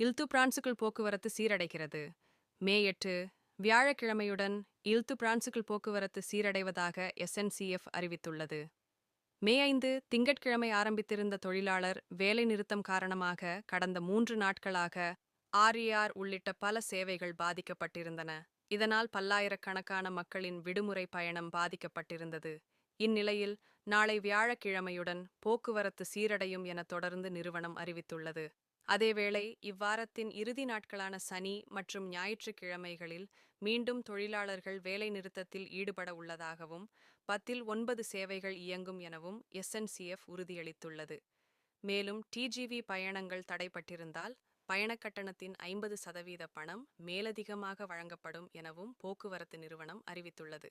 இல்து பிரான்சுக்குள் போக்குவரத்து சீரடைகிறது. மே 8 வியாழக்கிழமையுடன் இல்து பிரான்சுக்குள் போக்குவரத்து சீரடைவதாக SNCF அறிவித்துள்ளது. மே 5 திங்கட்கிழமை ஆரம்பித்திருந்த தொழிலாளர் வேலைநிறுத்தம் காரணமாக கடந்த 3 நாட்களாக RER உள்ளிட்ட பல சேவைகள் பாதிக்கப்பட்டிருந்தன. இதனால் பல்லாயிரக்கணக்கான மக்களின் விடுமுறை பயணம் பாதிக்கப்பட்டிருந்தது. இந்நிலையில் நாளை வியாழக்கிழமையுடன் போக்குவரத்து சீரடையும் என தொடர்ந்து நிறுவனம் அறிவித்துள்ளது. அதேவேளை இவ்வாரத்தின் இறுதி நாட்களான சனி மற்றும் ஞாயிற்றுக்கிழமைகளில் மீண்டும் தொழிலாளர்கள் வேலைநிறுத்தத்தில் ஈடுபட உள்ளதாகவும் 10 - 9 சேவைகள் இயங்கும் எனவும் SNCF உறுதியளித்துள்ளது. மேலும் TGV பயணங்கள் தடைபட்டிருந்தால் பயணக் கட்டணத்தின் 50% பணம் மேலதிகமாக வழங்கப்படும் எனவும் போக்குவரத்து நிறுவனம் அறிவித்துள்ளது.